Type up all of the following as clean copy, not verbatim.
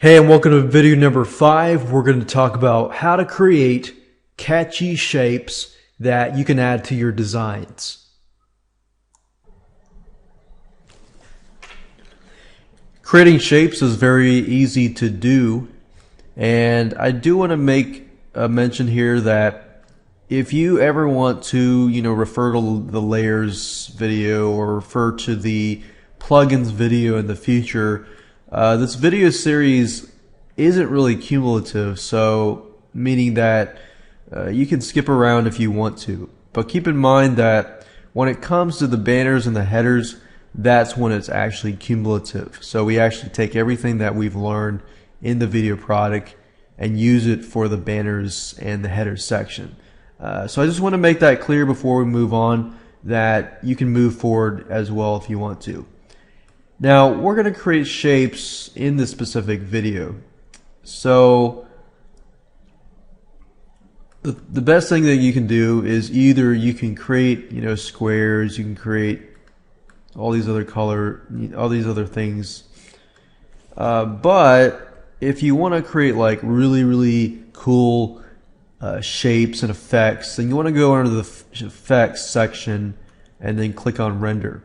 Hey, and welcome to video number 5. We're going to talk about how to create catchy shapes that you can add to your designs. Creating shapes is very easy to do, and I do want to make a mention here that if you ever want to, refer to the layers video or refer to the plugins video in the future, this video series isn't really cumulative, so meaning that you can skip around if you want to. But keep in mind that when it comes to the banners and the headers, that's when it's actually cumulative. So we actually take everything that we've learned in the video product and use it for the banners and the headers section. So I just want to make that clear before we move on, that you can move forward as well if you want to. Now we're going to create shapes in this specific video. So the best thing that you can do is either you can create squares, you can create all these other things, but if you want to create like really cool shapes and effects, then you want to go under the effects section and then click on render.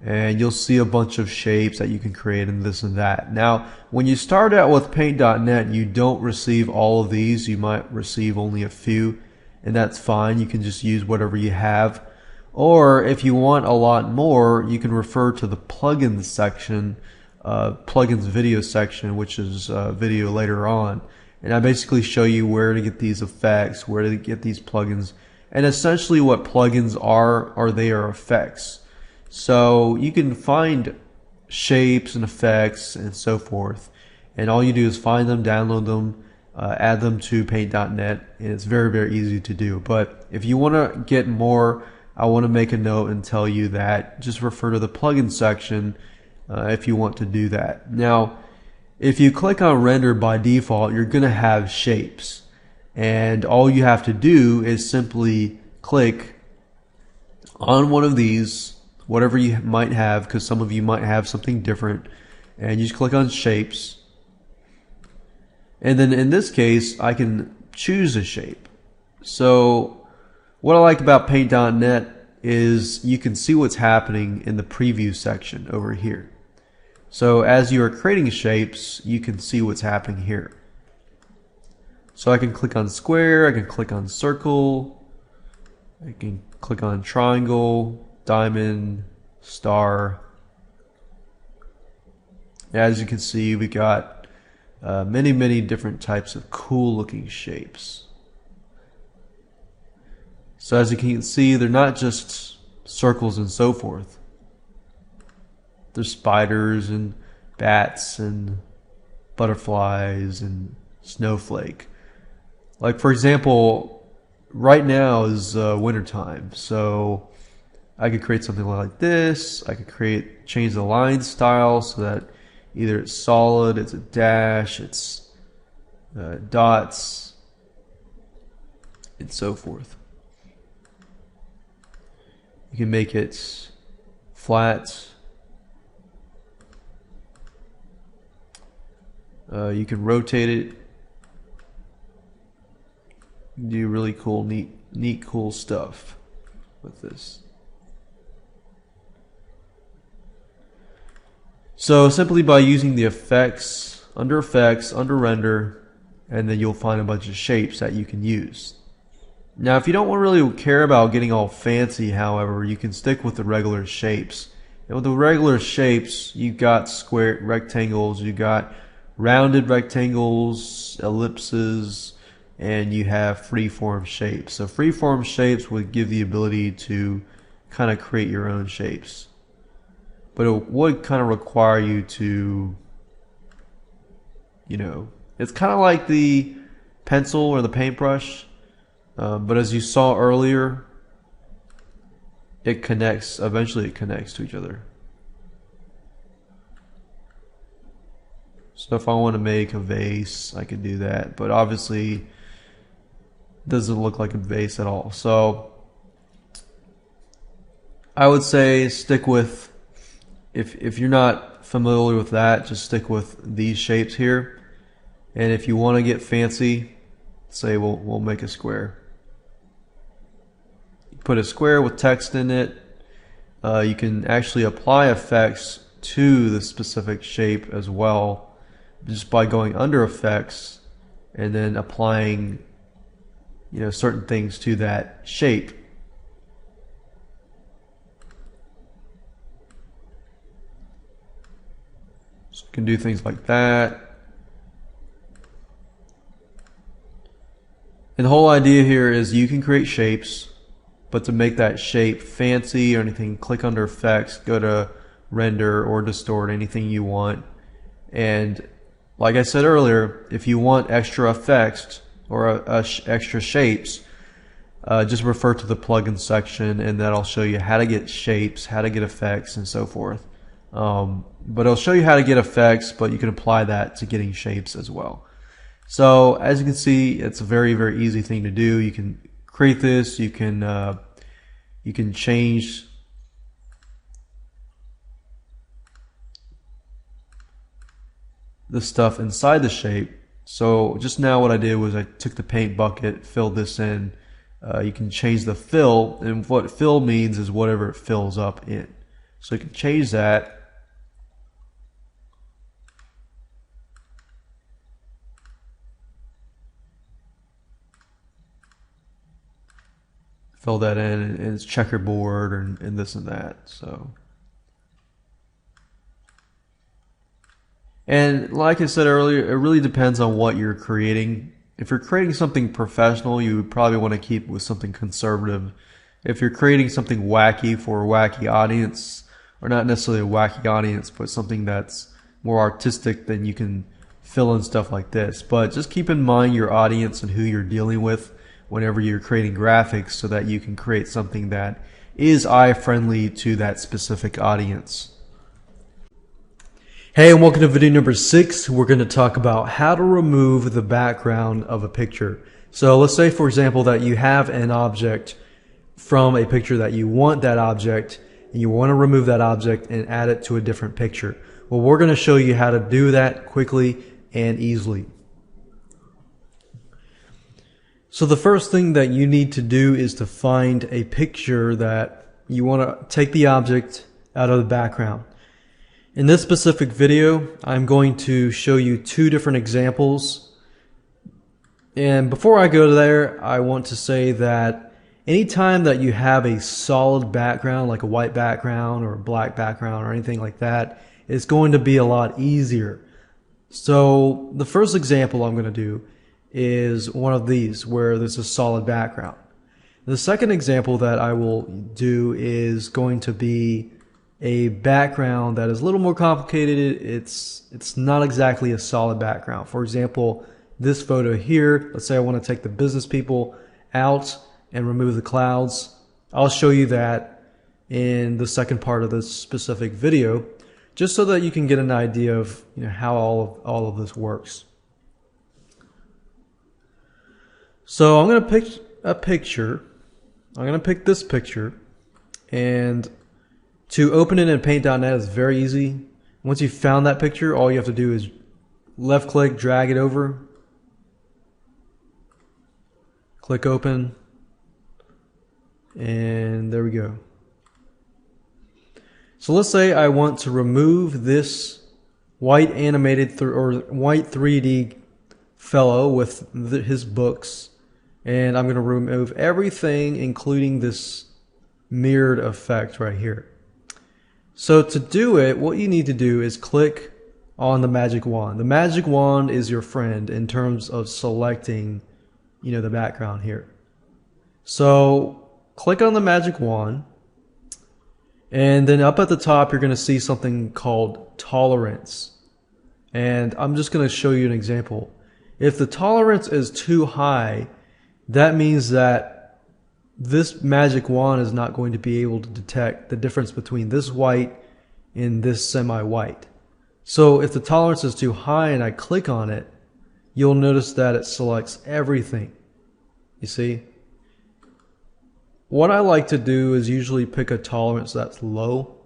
And you'll see a bunch of shapes that you can create and this and that. Now, when you start out with Paint.net, you don't receive all of these. You might receive only a few, and that's fine. You can just use whatever you have. Or if you want a lot more, you can refer to the plugins section, plugins video section, which is video later on. And I basically show you where to get these effects, where to get these plugins. And essentially what plugins are they are effects. So you can find shapes and effects and so forth, and all you do is find them, download them, add them to Paint.net, and it's very easy to do. But if you want to get more, I want to make a note and tell you that just refer to the plugin section if you want to do that. Now if you click on render, by default you're going to have shapes, and all you have to do is simply click on one of these, whatever you might have, because some of you might have something different, and you just click on shapes. And then in this case I can choose a shape. So what I like about Paint.net is you can see what's happening in the preview section over here. So as you are creating shapes, you can see what's happening here. So I can click on square, I can click on circle, I can click on triangle, diamond, star. As you can see, we got many different types of cool looking shapes. So as you can see, they're not just circles and so forth. There's spiders and bats and butterflies and snowflake. Like for example, right now is winter time, so I could create something like this. I could change the line style so that either it's solid, it's a dash, it's dots, and so forth. You can make it flat. You can rotate it. You can do really cool, neat, cool stuff with this. So simply by using the effects, under render, and then you'll find a bunch of shapes that you can use. Now if you don't really care about getting all fancy, however, you can stick with the regular shapes. And with the regular shapes, you've got square rectangles, you got rounded rectangles, ellipses, and you have freeform shapes. So freeform shapes would give the ability to kind of create your own shapes, but it would kind of require you to, it's kind of like the pencil or the paintbrush, but as you saw earlier, eventually it connects to each other. So if I want to make a vase, I could do that, but obviously it doesn't look like a vase at all. So I would say stick with if you're not familiar with that, just stick with these shapes here. And if you want to get fancy, say we'll make a square. Put a square with text in it. You can actually apply effects to the specific shape as well, just by going under effects and then applying, you know, certain things to that shape. So you can do things like that. And the whole idea here is you can create shapes, but to make that shape fancy or anything, click under effects, go to render or distort, anything you want. And like I said earlier, if you want extra effects or extra shapes, just refer to the plugin section, and that'll show you how to get shapes, how to get effects, and so forth. But it'll show you how to get effects, but you can apply that to getting shapes as well. So as you can see, it's a very, very easy thing to do. You can create this. You can change the stuff inside the shape. So just now what I did was I took the paint bucket, filled this in. You can change the fill, and what fill means is whatever it fills up in. So you can change that. Fill that in, and it's checkerboard and this and that. So, and like I said earlier, it really depends on what you're creating. If you're creating something professional, you would probably want to keep with something conservative. If you're creating something wacky for a wacky audience, or not necessarily a wacky audience, but something that's more artistic, then you can fill in stuff like this. But just keep in mind your audience and who you're dealing with whenever you're creating graphics, so that you can create something that is eye-friendly to that specific audience. Hey, and welcome to video number 6. We're going to talk about how to remove the background of a picture. So let's say, for example, that you have an object from a picture that you want that object, and you want to remove that object and add it to a different picture. Well, we're going to show you how to do that quickly and easily. So the first thing that you need to do is to find a picture that you want to take the object out of the background. In this specific video, I'm going to show you 2 different examples. And before I go there, I want to say that anytime that you have a solid background, like a white background or a black background or anything like that, it's going to be a lot easier. So the first example I'm going to do is one of these where there's a solid background. The second example that I will do is going to be a background that is a little more complicated. It's not exactly a solid background. For example, this photo here, let's say I want to take the business people out and remove the clouds. I'll show you that in the second part of this specific video, just so that you can get an idea of, you know, how all of this works. So I'm going to pick a picture. I'm going to pick this picture, and to open it in Paint.net is very easy. Once you've found that picture, all you have to do is left click, drag it over, click open, and there we go. So let's say I want to remove this white animated or white 3D fellow with his books. And I'm going to remove everything, including this mirrored effect right here. So to do it, what you need to do is click on the magic wand. The magic wand is your friend in terms of selecting, you know, the background here. So click on the magic wand, and then up at the top you're going to see something called tolerance. And I'm just going to show you an example. If the tolerance is too high, that means that this magic wand is not going to be able to detect the difference between this white and this semi-white. So if the tolerance is too high and I click on it, you'll notice that it selects everything. You see? What I like to do is usually pick a tolerance that's low.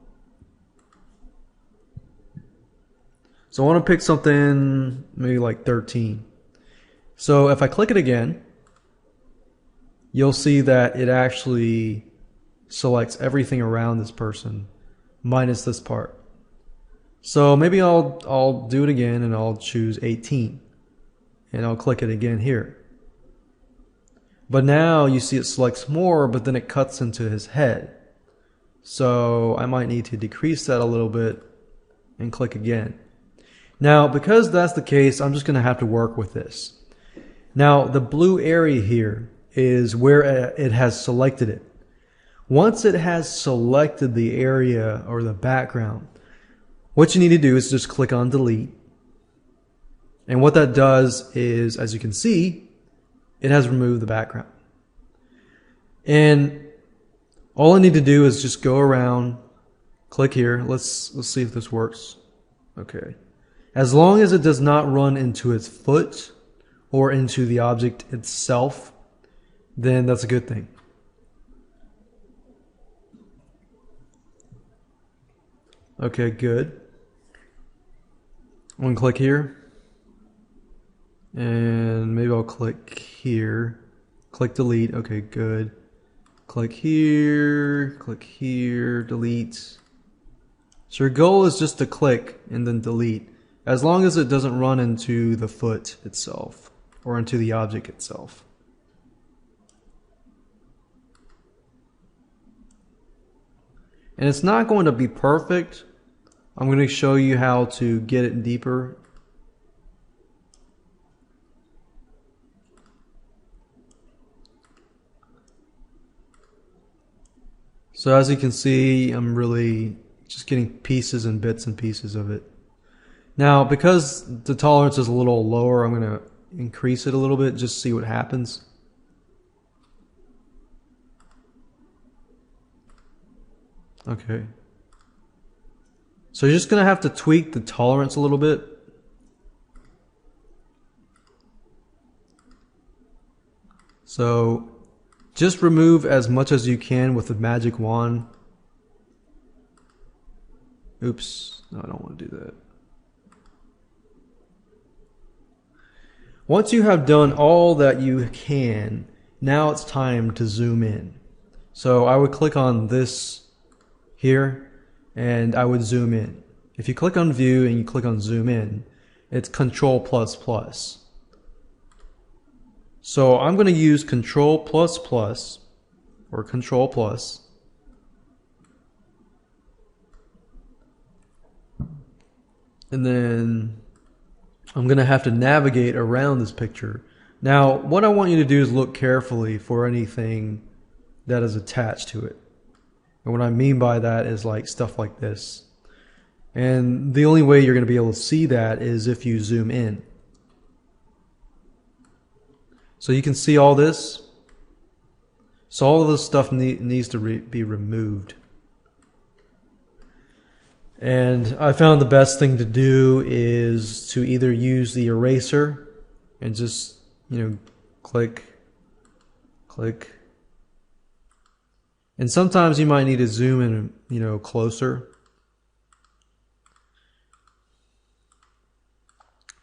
So I want to pick something maybe like 13. So if I click it again, you'll see that it actually selects everything around this person minus this part. So maybe I'll do it again and I'll choose 18 and I'll click it again here. But now you see it selects more, but then it cuts into his head. So I might need to decrease that a little bit and click again. Now, because that's the case, I'm just going to have to work with this. Now, the blue area here is where it has selected it. Once it has selected the area or the background, what you need to do is just click on delete. And what that does is, as you can see, it has removed the background. And all I need to do is just go around, click here. Let's see if this works. Okay. As long as it does not run into its foot or into the object itself, then that's a good thing. Okay, good. I'm going to click here. And maybe I'll click here. Click delete. Okay, good. Click here, delete. So your goal is just to click and then delete, as long as it doesn't run into the foot itself or into the object itself. And it's not going to be perfect. I'm going to show you how to get it deeper. So as you can see, I'm really just getting pieces and bits and pieces of it. Now, because the tolerance is a little lower, I'm going to increase it a little bit, just see what happens. Okay. So you're just going to have to tweak the tolerance a little bit. So just remove as much as you can with the magic wand. Oops, no, I don't want to do that. Once you have done all that you can, now it's time to zoom in. So I would click on this here and I would zoom in. If you click on view and you click on zoom in, it's Control++. So I'm going to use Control++ or Control plus. And then I'm going to have to navigate around this picture. Now, what I want you to do is look carefully for anything that is attached to it. And what I mean by that is like stuff like this. And the only way you're going to be able to see that is if you zoom in. So you can see all this. So all of this stuff needs to be removed. And I found the best thing to do is to either use the eraser and just, click. And sometimes you might need to zoom in, closer.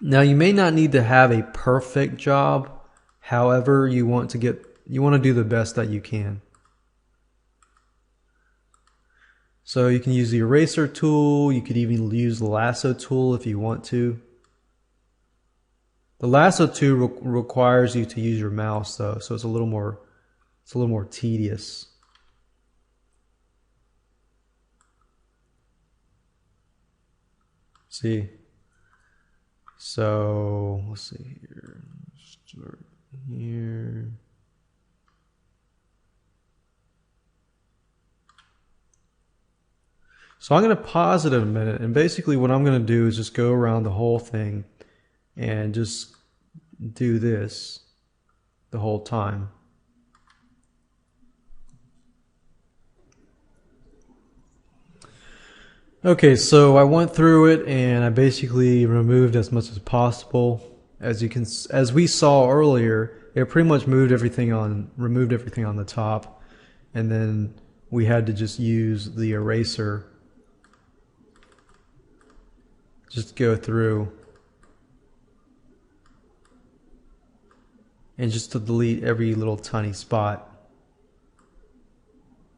Now you may not need to have a perfect job. However, you want to do the best that you can. So you can use the eraser tool. You could even use the lasso tool if you want to. The lasso tool requires you to use your mouse though, so it's a little more tedious. See? So let's see here. Start here. So I'm going to pause it in a minute, and basically what I'm going to do is just go around the whole thing and just do this the whole time. Okay, so I went through it and I basically removed as much as possible. As we saw earlier, it pretty much removed everything on the top, and then we had to just use the eraser just go through and just to delete every little tiny spot.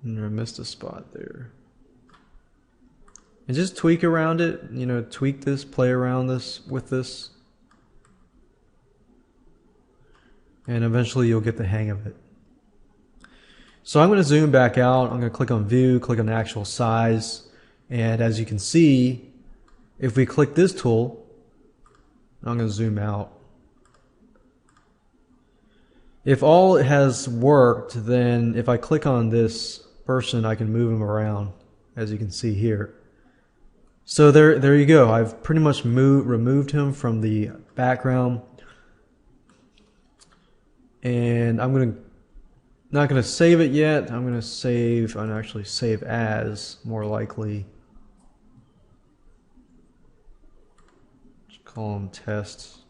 And I missed a spot there. And just tweak around it, you know, tweak this, play around this with this. And eventually you'll get the hang of it. So I'm going to zoom back out. I'm going to click on view, click on the actual size. And as you can see, if we click this tool, I'm going to zoom out. If all has worked, then if I click on this person, I can move him around, as you can see here. So there you go. I've pretty much removed him from the background. And I'm not going to save it yet. I'm going to save, and actually save as, more likely. Just call them test.jpg.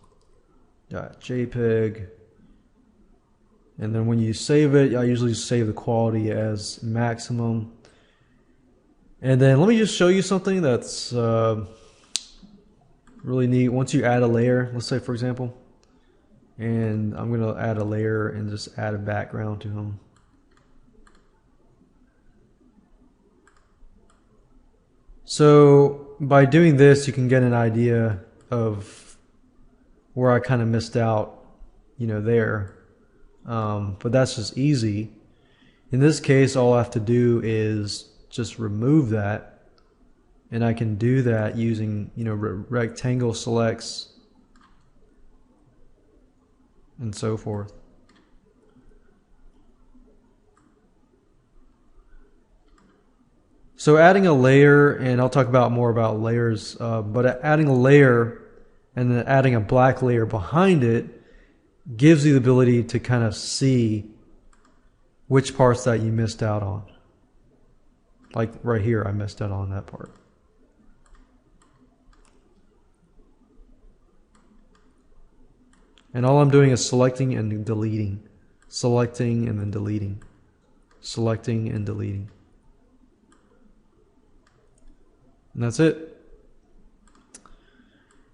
And then when you save it, I usually save the quality as maximum. And then let me just show you something that's really neat. Once you add a layer, let's say for example, and I'm going to add a layer and just add a background to him. So by doing this, you can get an idea of where I kind of missed out, you know, there. But that's just easy. In this case, all I have to do is just remove that, and I can do that using, you know, rectangle selects and so forth. So adding a layer, and I'll talk about more about layers, but adding a layer and then adding a black layer behind it gives you the ability to kind of see which parts that you missed out on. Like right here, I missed out on that part. And all I'm doing is selecting and deleting. Selecting and then deleting. Selecting and deleting. And that's it.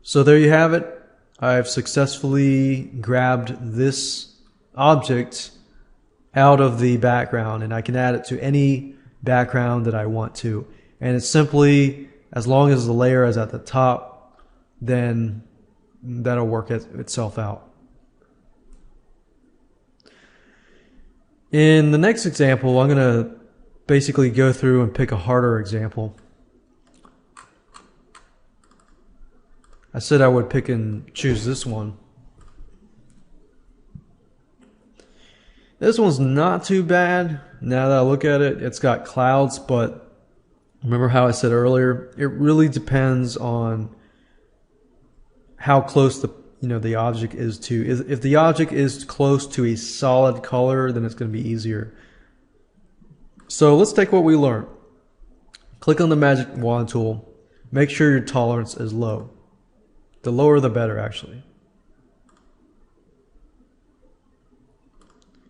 So there you have it. I've successfully grabbed this object out of the background, and I can add it to any background that I want to. And it's simply, as long as the layer is at the top, then that'll work itself out. In the next example, I'm going to basically go through and pick a harder example. I said I would pick and choose this one. This one's not too bad. Now that I look at it, it's got clouds, but remember how I said earlier, it really depends on how close the object is to. If the object is close to a solid color, then it's going to be easier. So let's take what we learned. Click on the magic wand tool. Make sure your tolerance is low. The lower the better, actually.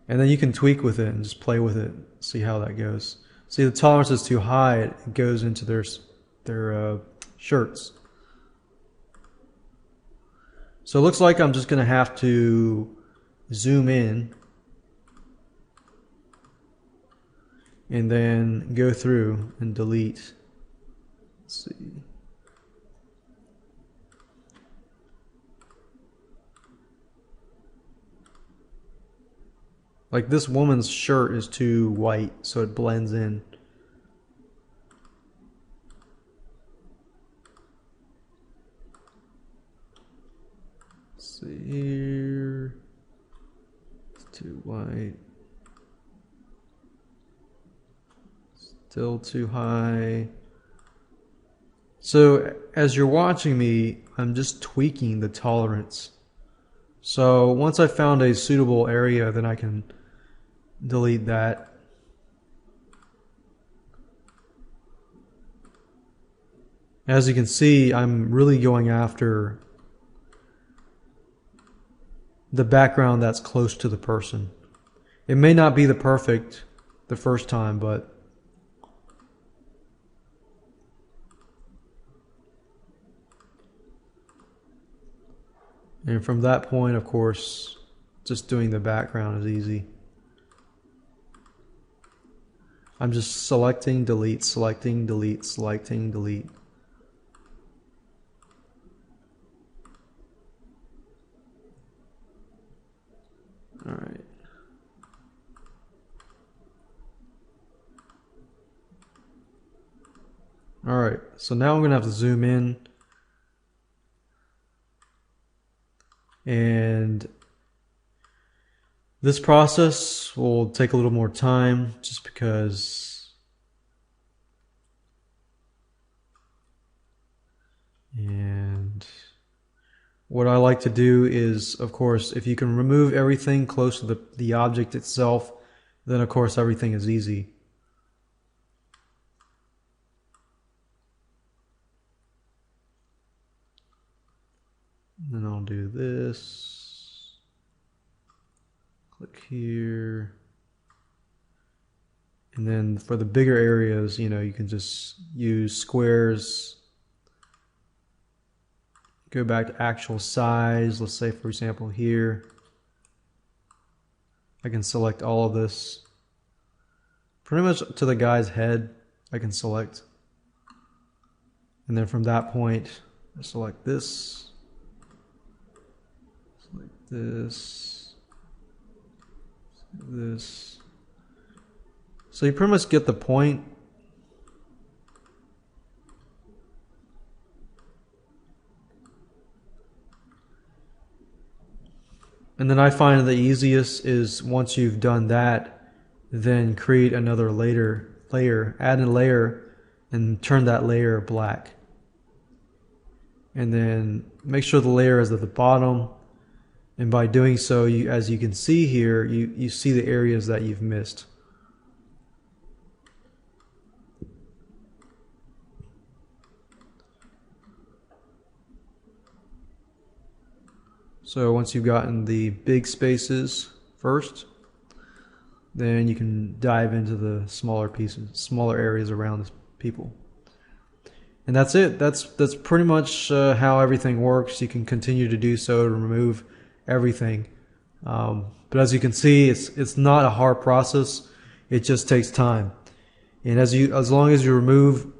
And then you can tweak with it and just play with it, see how that goes. See, the tolerance is too high, it goes into their shirts. So it looks like I'm just going to have to zoom in and then go through and delete. Let's see. Like this woman's shirt is too white, so it blends in. Let's see here. It's too white. Still too high. So as you're watching me, I'm just tweaking the tolerance. So once I found a suitable area, then I can delete that. As you can see, I'm really going after the background that's close to the person. It may not be the first time, but And from that point, of course, just doing the background is easy. I'm just selecting, delete, selecting, delete, selecting, delete. All right. All right, so now I'm gonna have to zoom in, and this process will take a little more time just because, and what I like to do is, of course, if you can remove everything close to the object itself, then of course everything is easy. And then I'll do this. Click here. And then for the bigger areas, you know, you can just use squares. Go back to actual size. Let's say, for example, here. I can select all of this. Pretty much to the guy's head, I can select. And then from that point, I select this. Select this. This. So you pretty much get the point. And then I find the easiest is once you've done that, then create another layer, add a layer, and turn that layer black. And then make sure the layer is at the bottom. And by doing so, as you can see here, you see the areas that you've missed. So once you've gotten the big spaces first, then you can dive into the smaller pieces, smaller areas around the people. And that's it. That's pretty much how everything works. You can continue to do so to remove everything. But as you can see, it's not a hard process. It just takes time. And as long as you remove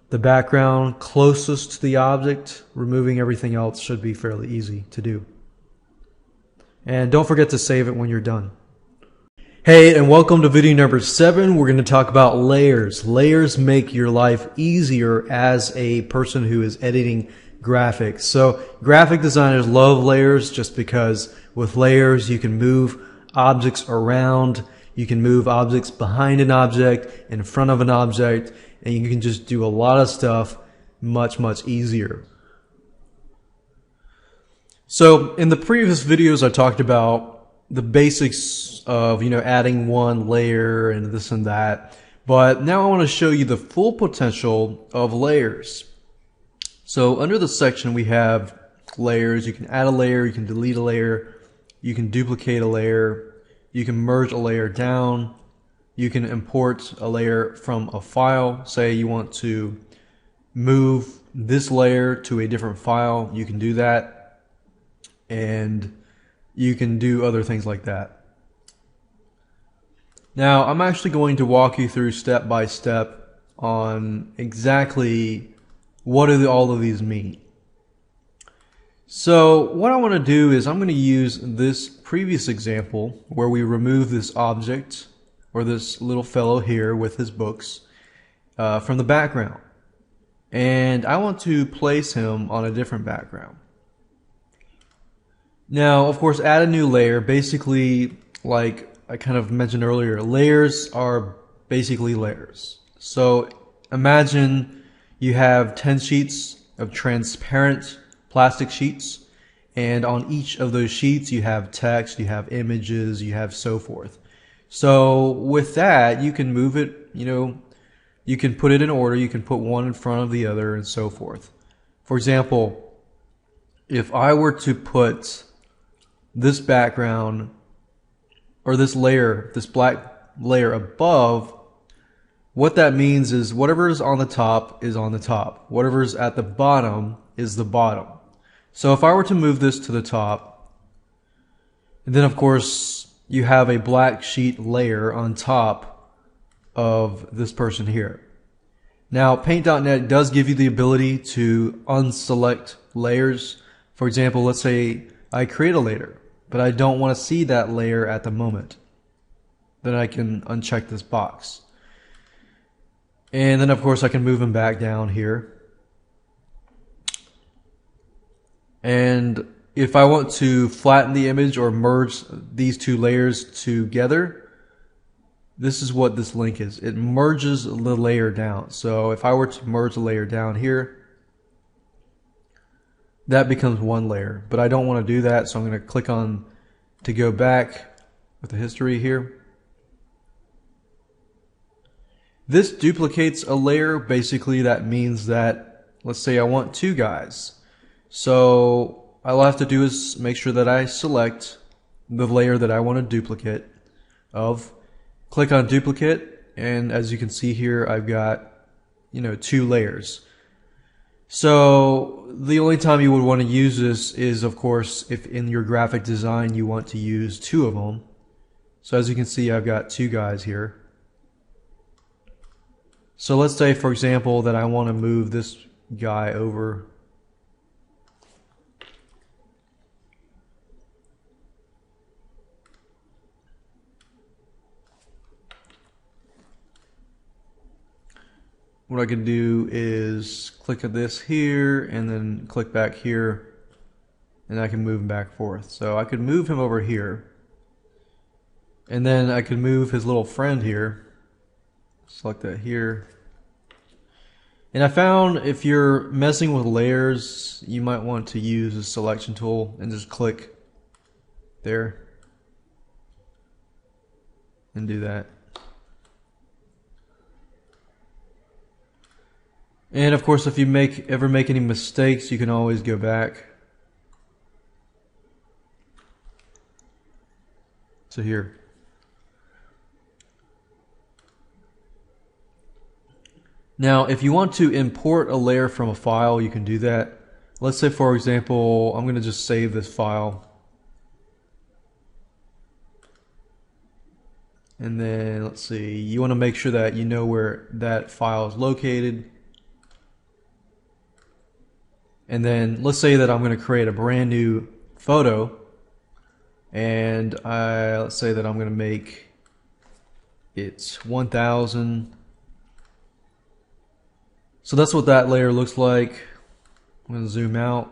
the background closest to the object, removing everything else should be fairly easy to do. And don't forget to save it when you're done. Hey, and welcome to video number 7. We're going to talk about layers. Layers make your life easier as a person who is editing graphics. So graphic designers love layers just because with layers you can move objects around, you can move objects behind an object, in front of an object, and you can just do a lot of stuff much easier. So in the previous videos I talked about the basics of, you know, adding one layer and this and that, but now I want to show you the full potential of layers. So under the section we have layers. You can add a layer, you can delete a layer, you can duplicate a layer, you can merge a layer down, you can import a layer from a file. Say you want to move this layer to a different file, you can do that, and you can do other things like that. Now I'm actually going to walk you through step by step on exactly what do all of these mean. So what I want to do is I'm going to use this previous example where we remove this object or this little fellow here with his books from the background, and I want to place him on a different background. Now of course add a new layer. Basically, like I kind of mentioned earlier, layers are basically layers. So imagine you have 10 sheets of transparent plastic sheets, and on each of those sheets you have text, you have images, you have so forth. So with that you can move it, you know, you can put it in order, you can put one in front of the other and so forth. For example, if I were to put this background or this layer, this black layer above, what that means is whatever is on the top is on the top. Whatever is at the bottom is the bottom. So if I were to move this to the top, and then of course you have a black sheet layer on top of this person here. Now Paint.net does give you the ability to unselect layers. For example, let's say I create a layer, but I don't want to see that layer at the moment. Then I can uncheck this box. And then of course I can move them back down here. And if I want to flatten the image or merge these two layers together, this is what this link is. It merges the layer down. So if I were to merge the layer down here, that becomes one layer. But I don't want to do that, so I'm going to click on to go back with the history here. This duplicates a layer. Basically, that means that, let's say I want two guys. So all I have to do is make sure that I select the layer that I want to duplicate of, click on duplicate, and as you can see here, I've got, two layers. So the only time you would want to use this is, of course, if in your graphic design you want to use two of them. So as you can see, I've got two guys here. So let's say, for example, that I want to move this guy over. What I can do is click at this here and then click back here, and I can move him back and forth. So I could move him over here, and then I could move his little friend here. Select that here. And I found if you're messing with layers, you might want to use the selection tool and just click there and do that. And of course, if you ever make any mistakes, you can always go back to here. Now, if you want to import a layer from a file, you can do that. Let's say, for example, I'm going to just save this file. And then, let's see, you want to make sure that you know where that file is located. And then, let's say that I'm going to create a brand new photo. And let's say that I'm going to make it 1000. So that's what that layer looks like. I'm going to zoom out.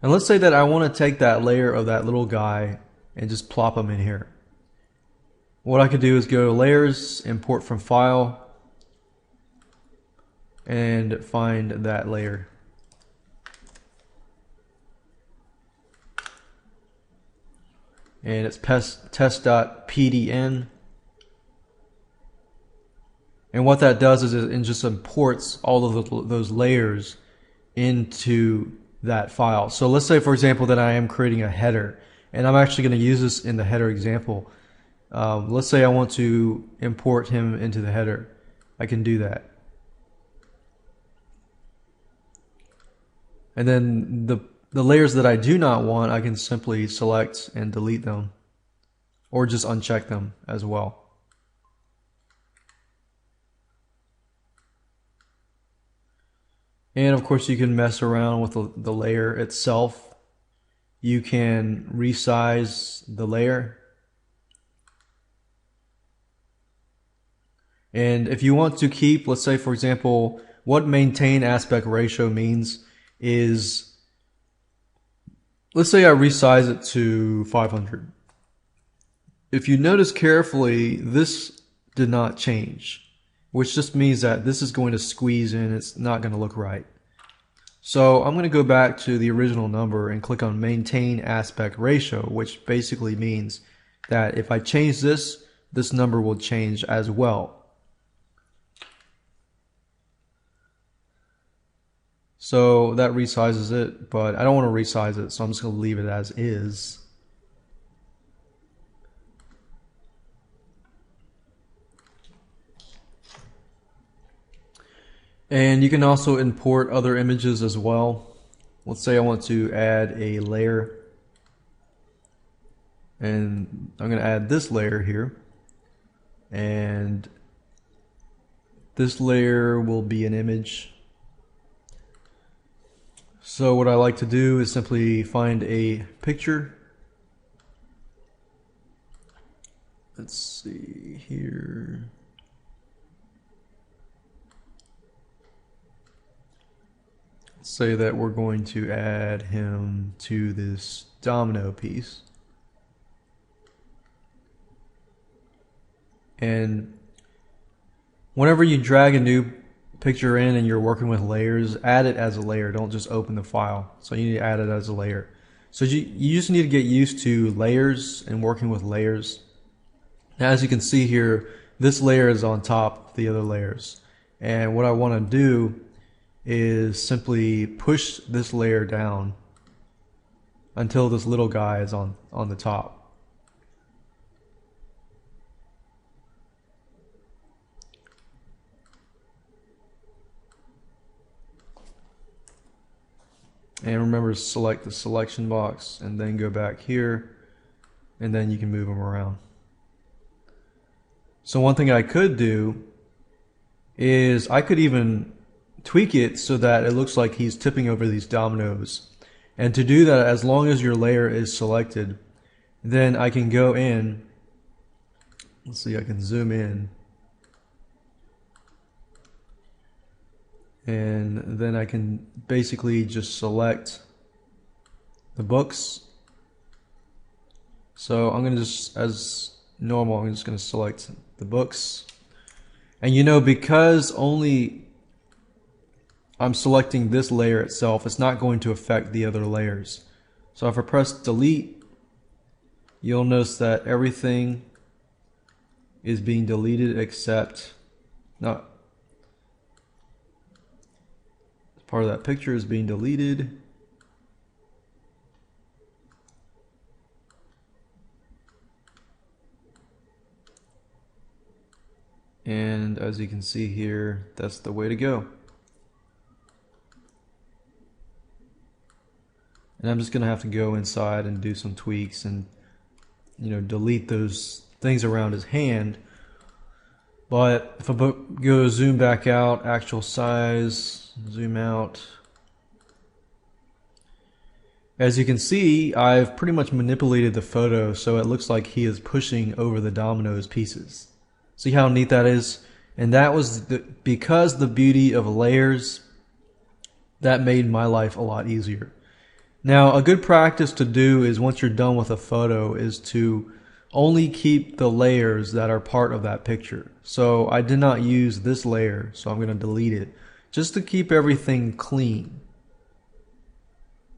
And let's say that I want to take that layer of that little guy and just plop him in here. What I could do is go to Layers, Import from File, and find that layer. And it's test.pdn. And what that does is it just imports all of those layers into that file. So let's say, for example, that I am creating a header, and I'm actually going to use this in the header example. Let's say I want to import him into the header. I can do that. And then the layers that I do not want, I can simply select and delete them, or just uncheck them as well. And of course, you can mess around with the layer itself. You can resize the layer. And if you want to keep, let's say, for example, what maintain aspect ratio means is, let's say I resize it to 500. If you notice carefully, this did not change, which just means that this is going to squeeze in. It's not going to look right. So I'm going to go back to the original number and click on maintain aspect ratio, which basically means that if I change this, this number will change as well. So that resizes it, but I don't want to resize it, so I'm just going to leave it as is. And you can also import other images as well. Let's say I want to add a layer, and I'm going to add this layer here, and this layer will be an image. So what I like to do is simply find a picture. Let's see here. Let's say that we're going to add him to this domino piece. And whenever you drag a new picture in and you're working with layers, add it as a layer. Don't just open the file. So you need to add it as a layer. So you just need to get used to layers and working with layers. Now, as you can see here, this layer is on top of the other layers. And what I want to do is simply push this layer down until this little guy is on the top. And remember to select the selection box and then go back here, and then you can move them around. So one thing I could do is I could even tweak it so that it looks like he's tipping over these dominoes. And to do that, as long as your layer is selected, then I can go in, let's see, I can zoom in, and then I can basically just select the books. So I'm going to just, as normal, I'm just going to select the books. And you know, because only I'm selecting this layer itself, it's not going to affect the other layers. So if I press delete, you'll notice that everything is being deleted except not part of that picture is being deleted. And as you can see here, that's the way to go. And I'm just going to have to go inside and do some tweaks and, you know, delete those things around his hand. But if I go zoom back out, actual size, zoom out. As you can see, I've pretty much manipulated the photo so it looks like he is pushing over the dominoes pieces. See how neat that is? And that was because the beauty of layers, that made my life a lot easier. Now, a good practice to do is once you're done with a photo is to only keep the layers that are part of that picture. So I did not use this layer, so I'm going to delete it just to keep everything clean.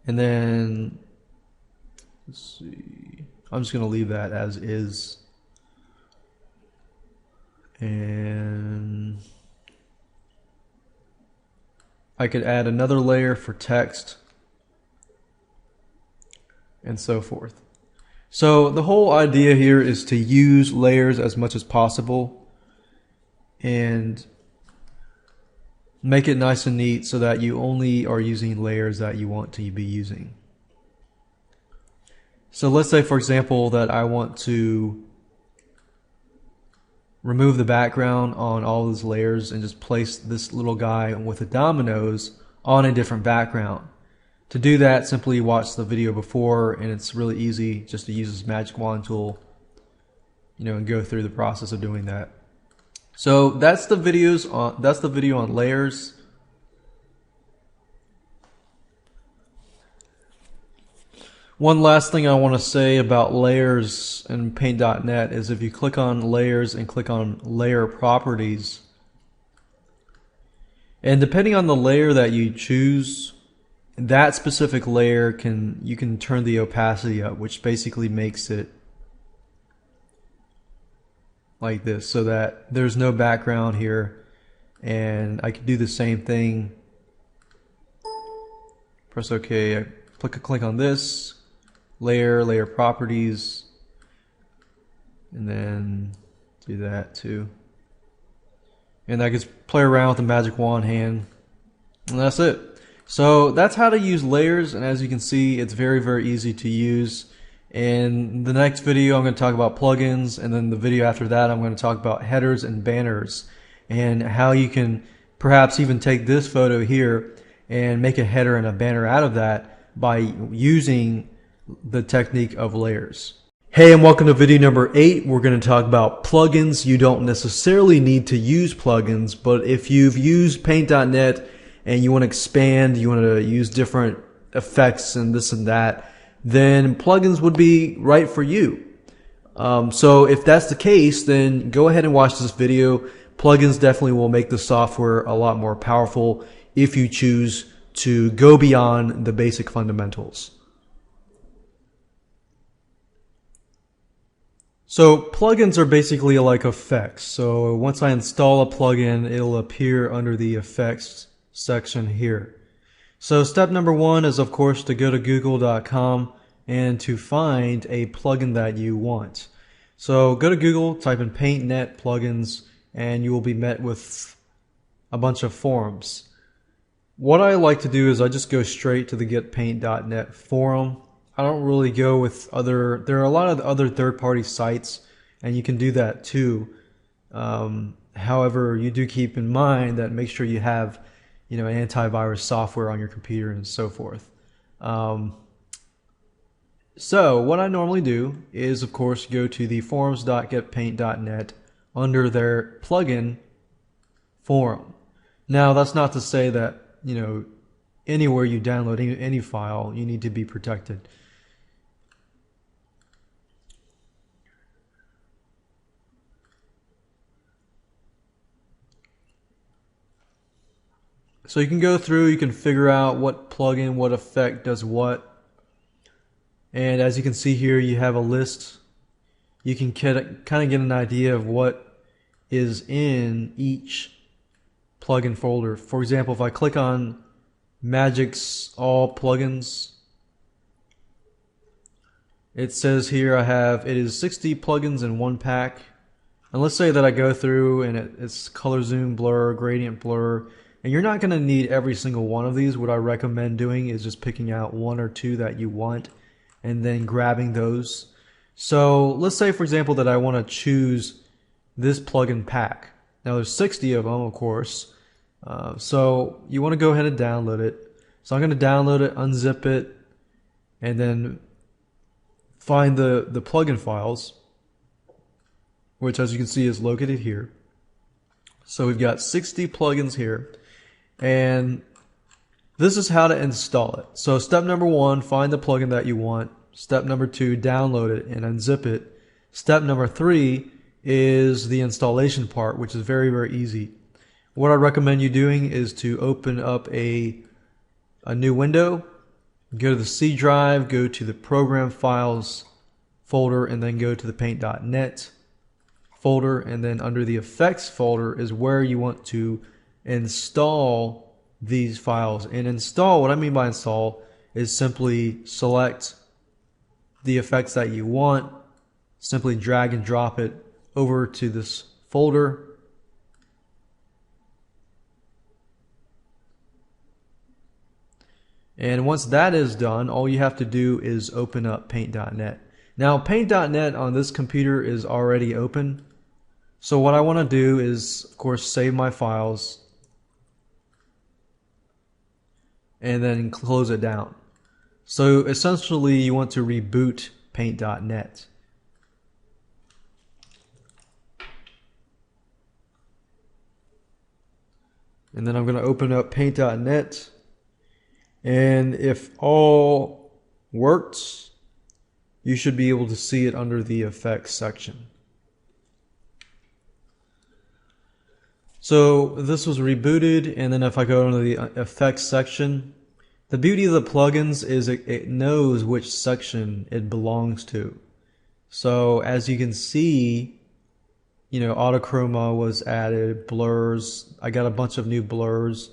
And then, let's see, I'm just going to leave that as is. And I could add another layer for text and so forth. So the whole idea here is to use layers as much as possible and make it nice and neat so that you only are using layers that you want to be using. So let's say, for example, that I want to remove the background on all those layers and just place this little guy with the dominoes on a different background. To do that, simply watch the video before, and it's really easy just to use this magic wand tool, you know, and go through the process of doing that. So that's the video on layers. One last thing I want to say about layers in Paint.net is if you click on layers and click on layer properties, and depending on the layer that you choose, that specific layer you can turn the opacity up, which basically makes it like this so that there's no background here. And I can do the same thing. Press OK. I click on this layer properties, and then do that too. and I can play around with the magic wand hand, and that's it. So that's how to use layers, and as you can see, it's very easy to use. In the next video, I'm going to talk about plugins, and then the video after that, I'm going to talk about headers and banners, and how you can perhaps even take this photo here and make a header and a banner out of that by using the technique of layers. Hey, and welcome to video number 8. We're going to talk about plugins. You don't necessarily need to use plugins, but if you've used Paint.net and you want to expand, you want to use different effects and this and that, then plugins would be right for you. So if that's the case, then go ahead and watch this video. Plugins definitely will make the software a lot more powerful if you choose to go beyond the basic fundamentals. So plugins are basically like effects. So once I install a plugin, it'll appear under the effects section here. So step number 1 is, of course, to go to google.com and to find a plugin that you want. So go to Google, type in Paint.net plugins, and you will be met with a bunch of forums. What I like to do is I just go straight to the getpaint.net forum. I don't really go with there are a lot of other third-party sites, and you can do that too. However, you do keep in mind that make sure you have, antivirus software on your computer and so forth. So what I normally do is, of course, go to the forums.getpaint.net under their plugin forum. Now, that's not to say that, anywhere you download any file, you need to be protected. So you can go through, you can figure out what plugin, what effect does what. And as you can see here, you have a list. You can kind of get an idea of what is in each plugin folder. For example, if I click on Magic's All Plugins, it says here it is 60 plugins in one pack. And let's say that I go through and it's color zoom, blur, gradient blur, and you're not going to need every single one of these. What I recommend doing is just picking out 1 or 2 that you want and then grabbing those. So let's say, for example, that I want to choose this plugin pack. Now there's 60 of them, of course. So you want to go ahead and download it. So I'm going to download it, unzip it, and then find the plugin files, which as you can see is located here. So we've got 60 plugins here, and this is how to install it. So step number 1, find the plugin that you want. Step number 2, download it and unzip it. Step number 3 is the installation part, which is very easy. What I recommend you doing is to open up a new window, go to the C drive, go to the program files folder, and then go to the paint.net folder, and then under the effects folder is where you want to install these files. And install, what I mean by install is simply select the effects that you want, simply drag and drop it over to this folder, and once that is done, all you have to do is open up Paint.net. Now Paint.net on this computer is already open, so what I want to do is, of course, save my files and then close it down. So essentially you want to reboot Paint.net. And then I'm going to open up Paint.net, and if all works, you should be able to see it under the effects section. So this was rebooted, and then if I go into the effects section, the beauty of the plugins is it knows which section it belongs to. So as you can see, autochroma was added, blurs. I got a bunch of new blurs.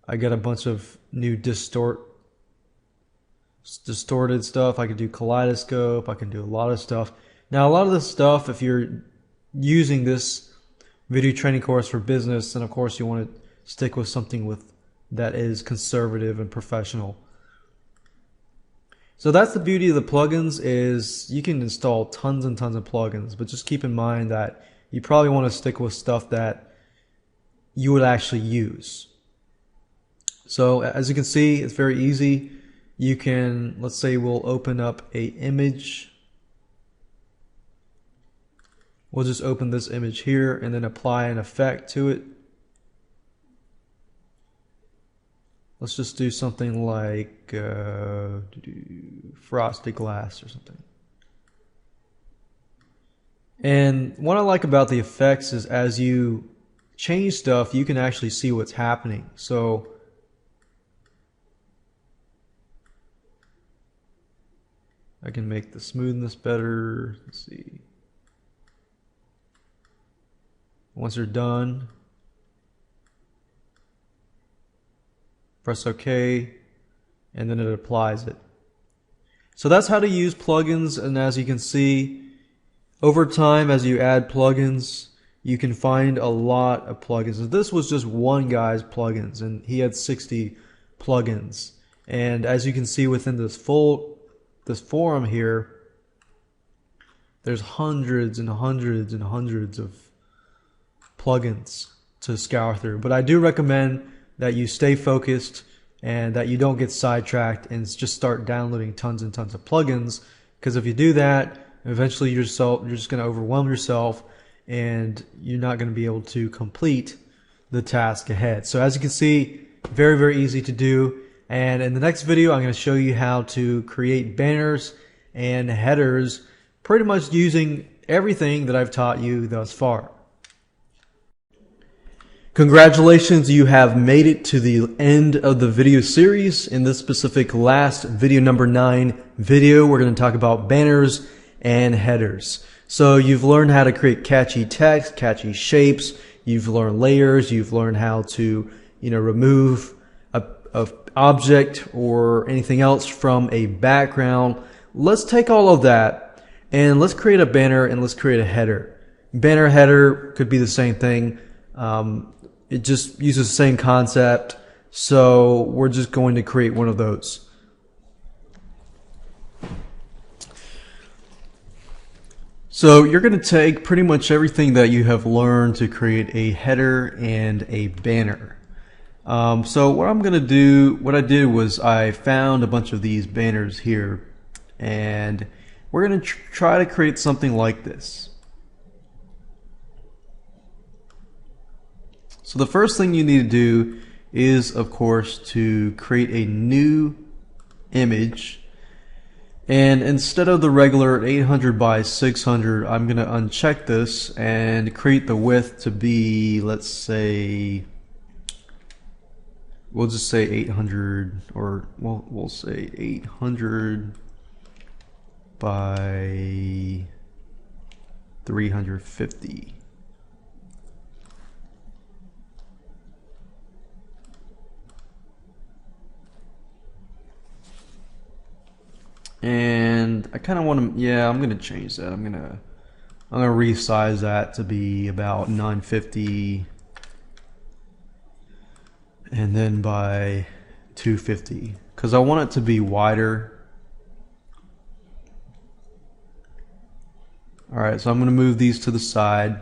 I got a bunch of new distorted stuff. I can do kaleidoscope. I can do a lot of stuff. Now, a lot of this stuff, if you're using this video training course for business, and of course you want to stick with something that is conservative and professional. So that's the beauty of the plugins, is you can install tons and tons of plugins, but just keep in mind that you probably want to stick with stuff that you would actually use. So as you can see, it's very easy. You can, let's say we'll open up a image. We'll just open this image here and then apply an effect to it. Let's just do something like frosted glass or something. And what I like about the effects is as you change stuff, you can actually see what's happening. So I can make the smoothness better. Let's see. Once they're done, press OK, and then it applies it. So that's how to use plugins, and as you can see, over time as you add plugins, you can find a lot of plugins. And this was just one guy's plugins, and he had 60 plugins. And as you can see within this forum here, there's hundreds and hundreds and hundreds of plugins to scour through. But I do recommend that you stay focused and that you don't get sidetracked and just start downloading tons and tons of plugins, because if you do that, eventually you're just going to overwhelm yourself and you're not going to be able to complete the task ahead. So as you can see, very, very easy to do. And in the next video, I'm going to show you how to create banners and headers, pretty much using everything that I've taught you thus far. Congratulations, you have made it to the end of the video series. In this specific last video, number 9 video, we're going to talk about banners and headers. So you've learned how to create catchy text, catchy shapes, you've learned layers, you've learned how to, remove a object or anything else from a background. Let's take all of that and let's create a banner and let's create a header. Banner, header could be the same thing. It just uses the same concept, so we're just going to create one of those. So you're going to take pretty much everything that you have learned to create a header and a banner. So what I'm going to do, what I did was I found a bunch of these banners here, and we're going to try to create something like this. So the first thing you need to do is, of course, to create a new image. And instead of the regular 800 by 600, I'm going to uncheck this and create the width to be, let's say, we'll just say 800, or we'll say 800 by 350. And I kind of want to, I'm going to change that. I'm going to resize that to be about 950, and then by 250, because I want it to be wider. Alright, so I'm going to move these to the side.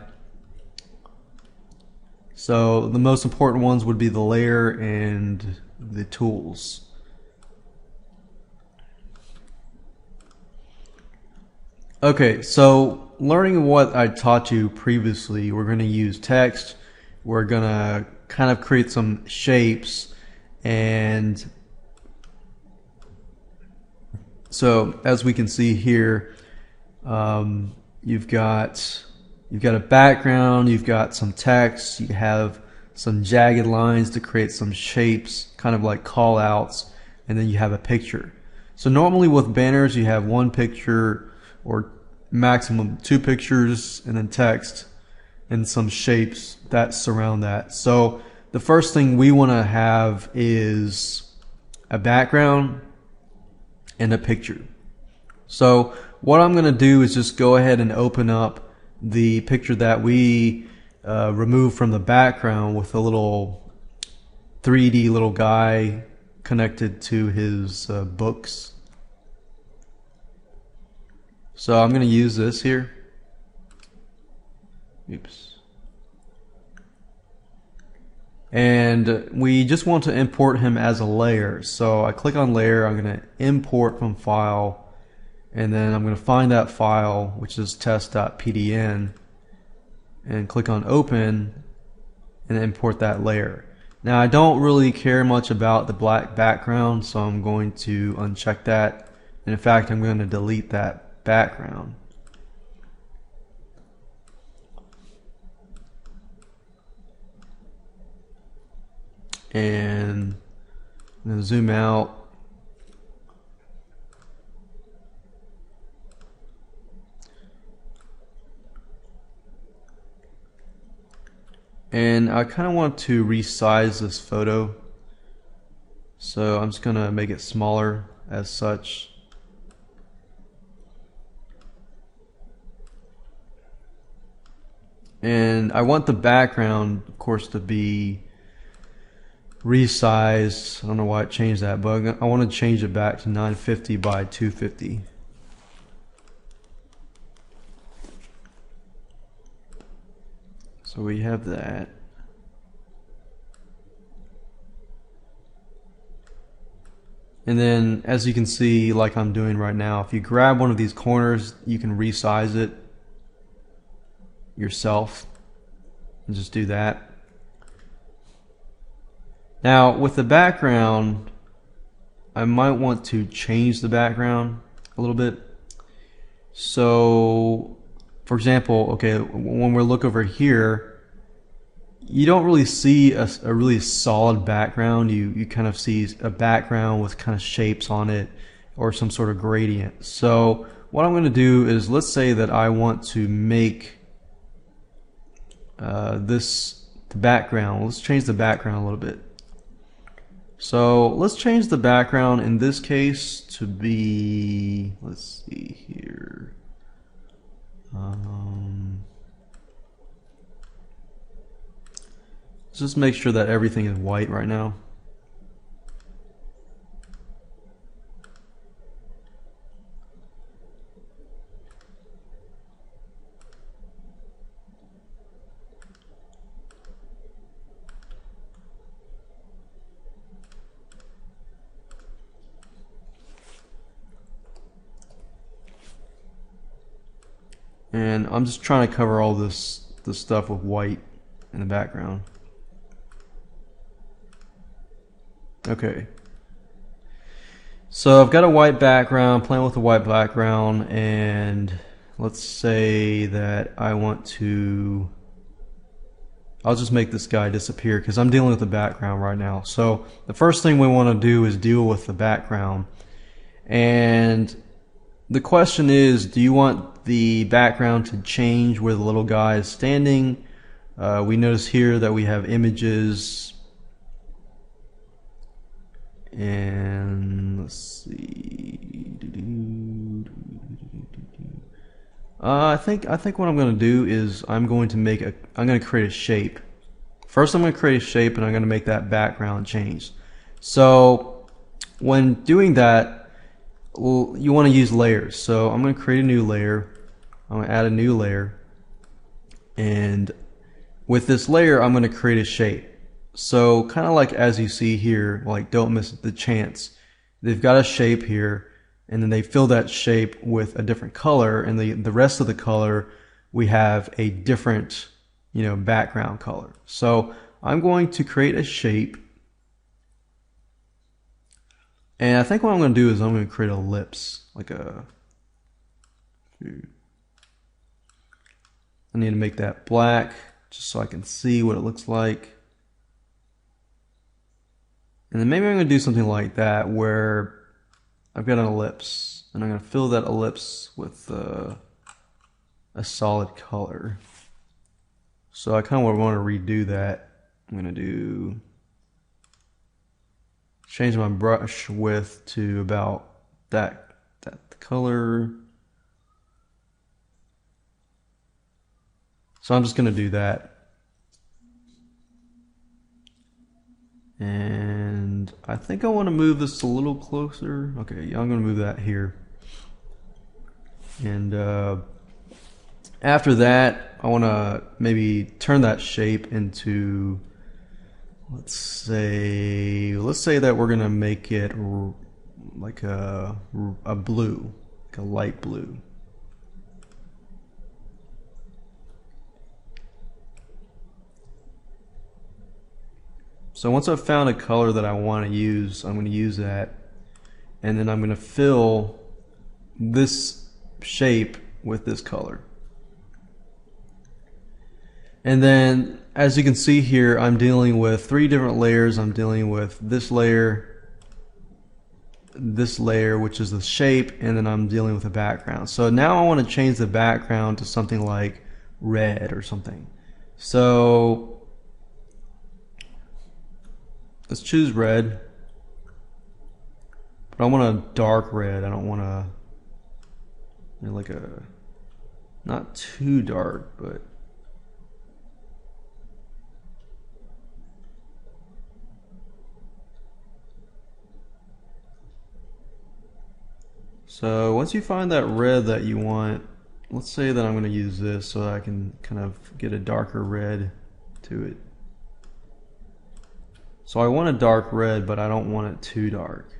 So the most important ones would be the layer and the tools. Okay, so learning what I taught you previously, we're going to use text, we're going to kind of create some shapes, and so as we can see here, you've got a background, you've got some text, you have some jagged lines to create some shapes, kind of like call outs, and then you have a picture. So normally with banners you have one picture or maximum 2 pictures and then text and some shapes that surround that. So the first thing we want to have is a background and a picture. So what I'm going to do is just go ahead and open up the picture that we removed from the background with a little 3D little guy connected to his books. So I'm going to use this here. Oops. And we just want to import him as a layer. So I click on layer, I'm going to import from file, and then I'm going to find that file, which is test.pdn, and click on open and import that layer. Now I don't really care much about the black background, so I'm going to uncheck that, and in fact I'm going to delete that background. And I'm going to zoom out. And I kind of want to resize this photo. So I'm just going to make it smaller as such. And I want the background, of course, to be resized. I don't know why it changed that, but I want to change it back to 950 by 250. So we have that. And then as you can see, like I'm doing right now, if you grab one of these corners, you can resize it yourself and just do that. Now with the background, I might want to change the background a little bit. So for example, okay, when we look over here, you don't really see a really solid background. You kind of see a background with kind of shapes on it or some sort of gradient. So what I'm going to do is, let's say that I want to make the background. Let's change the background a little bit. So let's change the background in this case to be, let's see here. Let's just make sure that everything is white right now. And I'm just trying to cover all this stuff with white in the background. Okay. So I've got a white background, playing with a white background, and let's say that I want to, I'll just make this guy disappear because I'm dealing with the background right now. So the first thing we want to do is deal with the background. And the question is, do you want the background to change where the little guy is standing? We notice here that we have images, and let's see. I think what I'm going to do is I'm going to create a shape. First, I'm going to create a shape, and I'm going to make that background change. So when doing that, you want to use layers. So I'm going to create a new layer. I'm going to add a new layer, and with this layer I'm going to create a shape. So kind of like as you see here, like don't miss the chance. They've got a shape here, and then they fill that shape with a different color, and the rest of the color we have a different, background color. So I'm going to create a shape, and I think what I'm going to do is I'm going to create an ellipse, like a. I need to make that black just so I can see what it looks like. And then maybe I'm going to do something like that where I've got an ellipse, and I'm going to fill that ellipse with a solid color. So I kind of want to redo that. I'm going to change my brush width to about that color. So I'm just going to do that. And I think I want to move this a little closer. Okay, yeah, I'm going to move that here. And after that, I want to maybe turn that shape into, let's say that we're going to make it like a blue, like a light blue. So once I've found a color that I want to use, I'm going to use that, and then I'm going to fill this shape with this color. And then as you can see here, I'm dealing with 3 different layers. I'm dealing with this layer, which is the shape, and then I'm dealing with the background. So now I want to change the background to something like red or something. So let's choose red, but I want a dark red. I don't want a, you know, like a, not too dark, but so once you find that red that you want, let's say that I'm going to use this so that I can kind of get a darker red to it. So I want a dark red, but I don't want it too dark.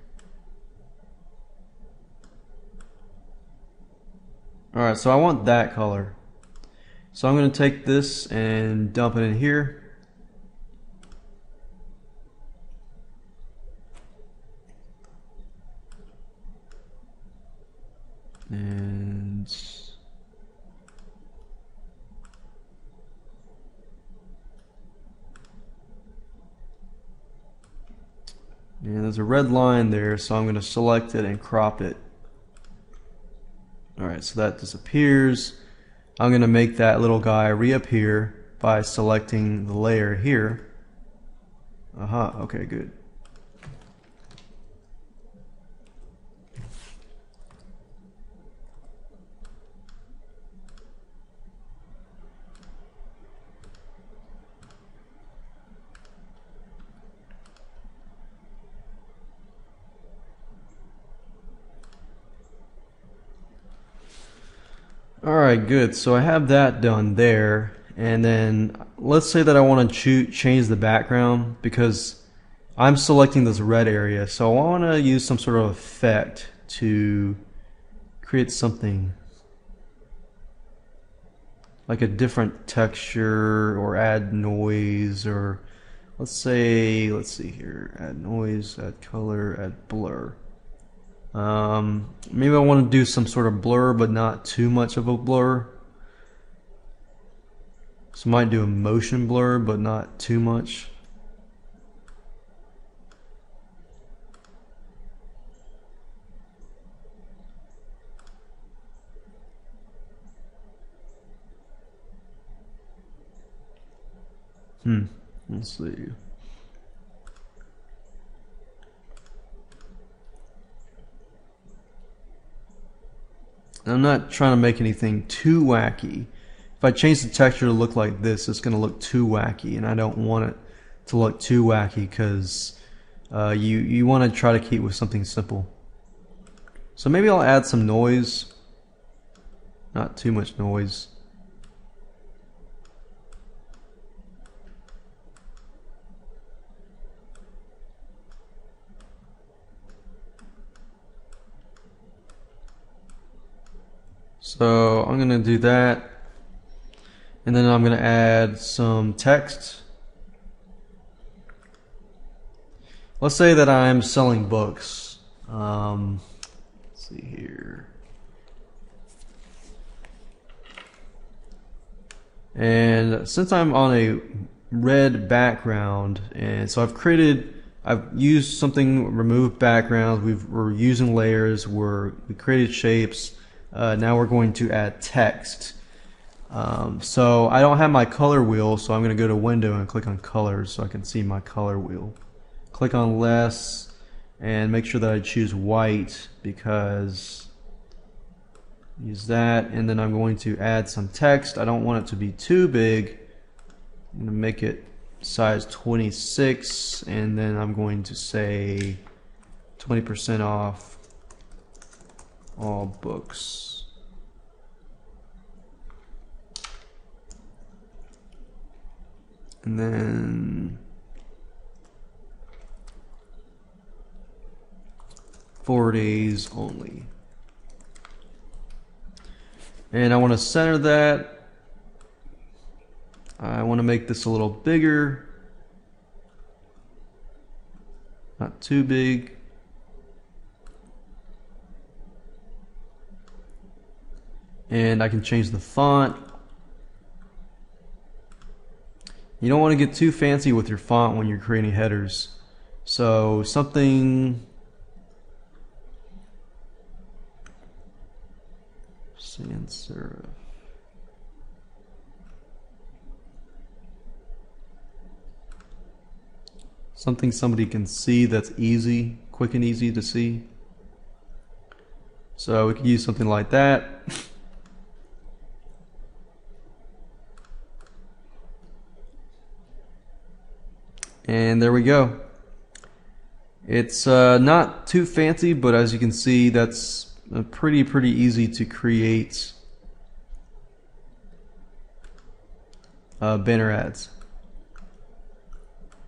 Alright, so I want that color. So I'm going to take this and dump it in here. And there's a red line there, so I'm going to select it and crop it. Alright, so that disappears. I'm going to make that little guy reappear by selecting the layer here. Aha, okay, good. Alright, good. So I have that done there. And then let's say that I want to change the background because I'm selecting this red area. So I want to use some sort of effect to create something like a different texture or add noise, or let's see here, add noise, add color, add blur. Maybe I want to do some sort of blur, but not too much of a blur. So I might do a motion blur, but not too much. Let's see. I'm not trying to make anything too wacky. If I change the texture to look like this, it's going to look too wacky, and I don't want it to look too wacky because you want to try to keep with something simple. So maybe I'll add some noise, not too much noise. So I'm going to do that, and then I'm going to add some text. Let's say that I'm selling books. Let's see here. And since I'm on a red background, and so I've used something, remove backgrounds, we're using layers, we created shapes. Now we're going to add text. So I don't have my color wheel, so I'm going to go to Window and click on Colors so I can see my color wheel. Click on Less and make sure that I choose white, because use that, and then I'm going to add some text. I don't want it to be too big. I'm going to make it size 26, and then I'm going to say 20% off all books. And then 4 days only. And I want to center that. I want to make this a little bigger, not too big. And I can change the font. You don't want to get too fancy with your font when you're creating headers. So something sans serif. Something somebody can see that's easy, quick and easy to see. So we could use something like that. And there we go. It's not too fancy, but as you can see, that's pretty easy to create banner ads.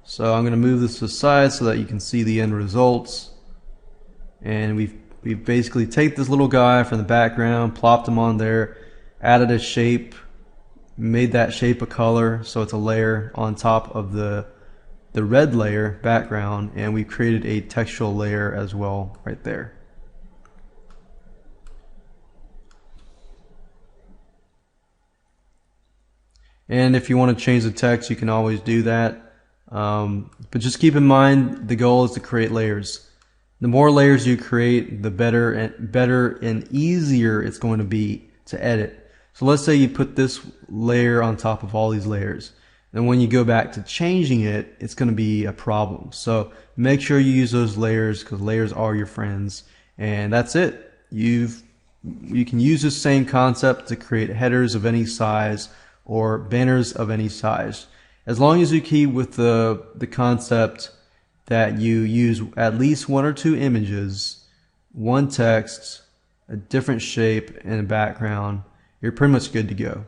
So I'm going to move this to the side so that you can see the end results. And we've basically taken this little guy from the background, plopped him on there, added a shape, made that shape a color, so it's a layer on top of the red layer background, and we created a textual layer as well right there. And if you want to change the text, you can always do that. But just keep in mind, the goal is to create layers. The more layers you create, the better and easier it's going to be to edit. So let's say you put this layer on top of all these layers. Then when you go back to changing it, it's going to be a problem. So make sure you use those layers, because layers are your friends. And that's it. You can use the same concept to create headers of any size or banners of any size. As long as you keep with the concept that you use at least 1 or 2 images, 1 text, a different shape, and a background, you're pretty much good to go.